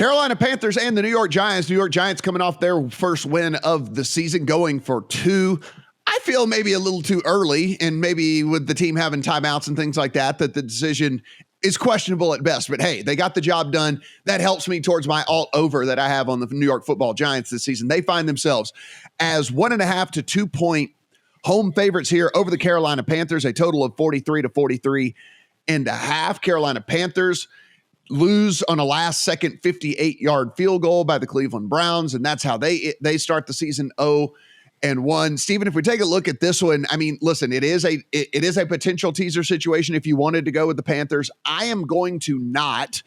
Carolina Panthers and the New York Giants. New York Giants coming off their first win of the season, going for 2. I feel maybe a little too early, and maybe with the team having timeouts and things like that, that the decision is questionable at best. But hey, they got the job done. That helps me towards my alt over that I have on the New York Football Giants this season. They find themselves as 1.5 to 2 point home favorites here over the Carolina Panthers, a total of 43 to 43.5. Carolina Panthers lose on a last-second 58-yard field goal by the Cleveland Browns, and that's how they start the season 0-1. Stephen, if we take a look at this one, I mean, listen, it is a potential teaser situation if you wanted to go with the Panthers. I am going to not,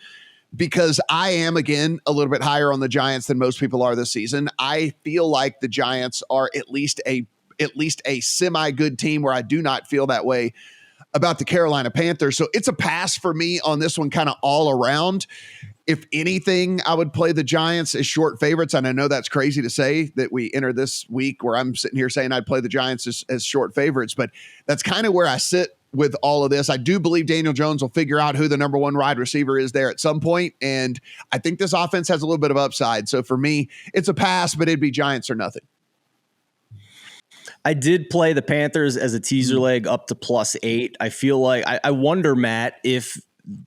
because I am, again, a little bit higher on the Giants than most people are this season. I feel like the Giants are at least a semi-good team, where I do not feel that way about the Carolina Panthers. So it's a pass for me on this one, kind of all around. If anything, I would play the Giants as short favorites. And I know that's crazy to say that we enter this week where I'm sitting here saying I'd play the Giants as short favorites, but that's kind of where I sit with all of this. I do believe Daniel Jones will figure out who the number one wide receiver is there at some point, and I think this offense has a little bit of upside. So for me, it's a pass, but it'd be Giants or nothing. I did play the Panthers as a teaser leg up to +8. I feel like I wonder, Matt, if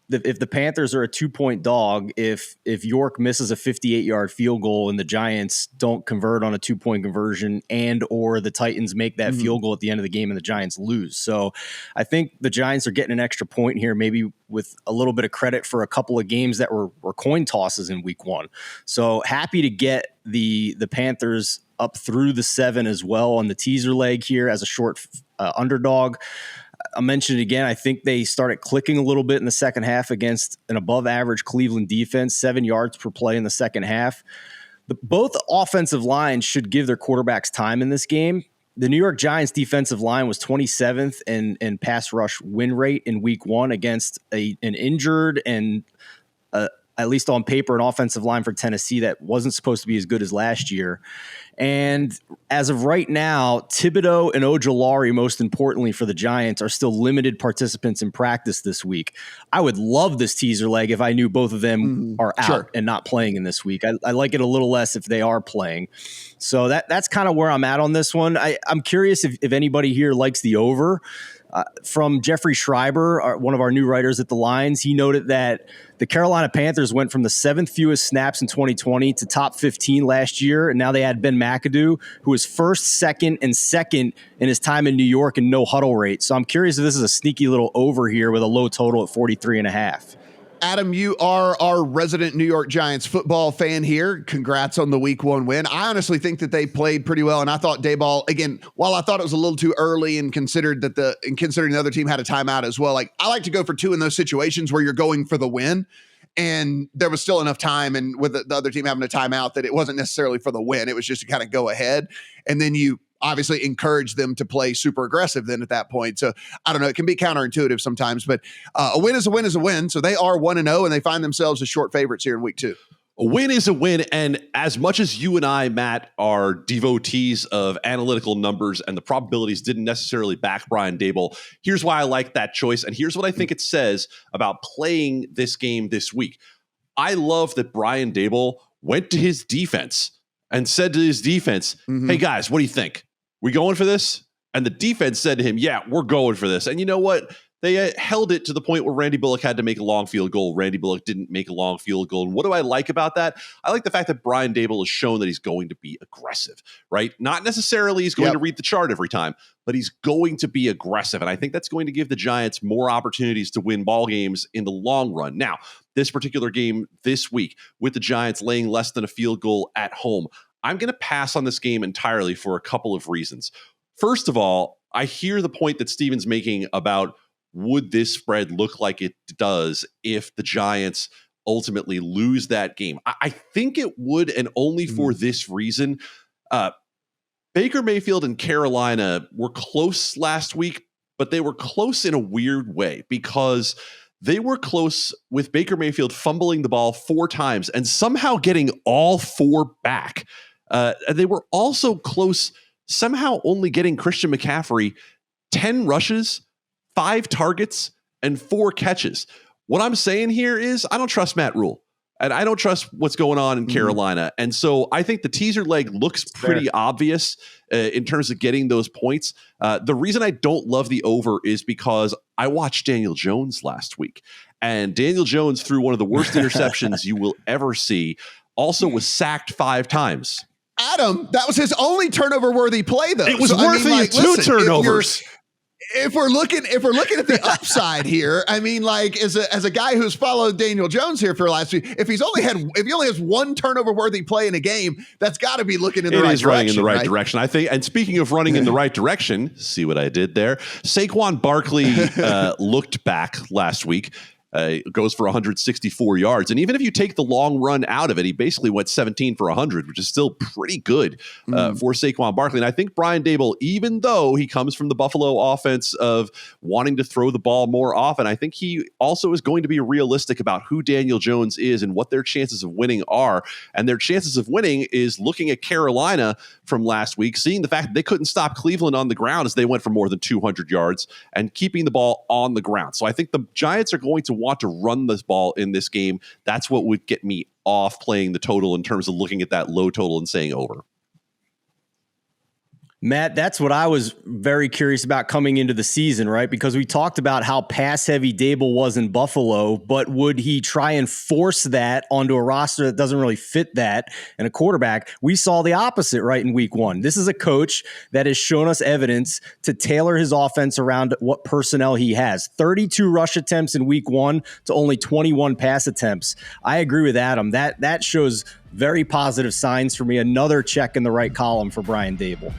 the Panthers are a 2-point dog, if York misses a 58-yard field goal and the Giants don't convert on a 2-point conversion, and or the Titans make that field goal at the end of the game and the Giants lose. So I think the Giants are getting an extra point here, maybe with a little bit of credit for a couple of games that were coin tosses in week 1. So happy to get the Panthers up through the 7 as well on the teaser leg here as a short underdog. I mentioned it again. I think they started clicking a little bit in the second half against an above average Cleveland defense, 7 yards per play in the second half. Both offensive lines should give their quarterbacks time in this game. The New York Giants defensive line was 27th in pass rush win rate in week 1 against an injured and at least on paper, an offensive line for Tennessee that wasn't supposed to be as good as last year. And as of right now, Thibodeau and Ojulari, most importantly for the Giants, are still limited participants in practice this week. I would love this teaser leg if I knew both of them are out and not playing in this week. I like it a little less if they are playing. So that's kind of where I'm at on this one. I'm curious if anybody here likes the over. From Jeffrey Schreiber, one of our new writers at TheLines, he noted that the Carolina Panthers went from the 7th fewest snaps in 2020 to top 15 last year, and now they had Ben McAdoo, who was first, second, and second in his time in New York in no huddle rate. So I'm curious if this is a sneaky little over here with a low total at 43.5. Adam, you are our resident New York Giants football fan here. Congrats on the week 1 win. I honestly think that they played pretty well, and I thought Daboll, again, while I thought it was a little too early and considering the other team had a timeout as well, like I like to go for 2 in those situations where you're going for the win, and there was still enough time, and with the other team having a timeout, that it wasn't necessarily for the win. It was just to kind of go ahead, and then you obviously encourage them to play super aggressive then at that point. So I don't know. It can be counterintuitive sometimes, but a win is a win is a win. So they are 1-0 and they find themselves as short favorites here in week 2. A win is a win. And as much as you and I, Matt, are devotees of analytical numbers and the probabilities didn't necessarily back Brian Daboll, here's why I like that choice. And here's what I think it says about playing this game this week. I love that Brian Daboll went to his defense and said to his defense, hey guys, what do you think? We going for this? And the defense said to him, yeah, we're going for this. And you know what? They held it to the point where Randy Bullock had to make a long field goal. Randy Bullock didn't make a long field goal. And what do I like about that? I like the fact that Brian Daboll has shown that he's going to be aggressive, right? Not necessarily he's going to read the chart every time, but he's going to be aggressive. And I think that's going to give the Giants more opportunities to win ball games in the long run. Now, this particular game this week with the Giants laying less than a field goal at home, I'm going to pass on this game entirely for a couple of reasons. First of all, I hear the point that Steven's making about would this spread look like it does if the Giants ultimately lose that game. I think it would, and only for this reason. Baker Mayfield and Carolina were close last week, but they were close in a weird way because they were close with Baker Mayfield fumbling the ball 4 times and somehow getting all 4 back. They were also close, somehow only getting Christian McCaffrey 10 rushes, 5 targets, and 4 catches. What I'm saying here is I don't trust Matt Rule. And I don't trust what's going on in Carolina. And so I think the teaser leg looks pretty obvious in terms of getting those points. The reason I don't love the over is because I watched Daniel Jones last week. And Daniel Jones threw one of the worst interceptions you will ever see. Also was sacked 5 times. Adam, that was his only turnover-worthy play, though. It was worthy of 2 turnovers. If we're looking at the upside here, I mean, like as a guy who's followed Daniel Jones here for the last week, if he only has one turnover worthy play in a game, that's got to be looking in the right direction. It is running in the right direction, I think. And speaking of running in the right direction, see what I did there? Saquon Barkley looked back last week. Goes for 164 yards. And even if you take the long run out of it, he basically went 17 for 100, which is still pretty good for Saquon Barkley. And I think Brian Daboll, even though he comes from the Buffalo offense of wanting to throw the ball more often, I think he also is going to be realistic about who Daniel Jones is and what their chances of winning are. And their chances of winning is looking at Carolina from last week, seeing the fact that they couldn't stop Cleveland on the ground as they went for more than 200 yards and keeping the ball on the ground. So I think the Giants are going to want to run this ball in this game. That's what would get me off playing the total in terms of looking at that low total and saying over. Matt, that's what I was very curious about coming into the season, right? Because we talked about how pass-heavy Daboll was in Buffalo, but would he try and force that onto a roster that doesn't really fit that and a quarterback? We saw the opposite, right, in week 1. This is a coach that has shown us evidence to tailor his offense around what personnel he has. 32 rush attempts in week 1 to only 21 pass attempts. I agree with Adam. That shows very positive signs for me. Another check in the right column for Brian Daboll.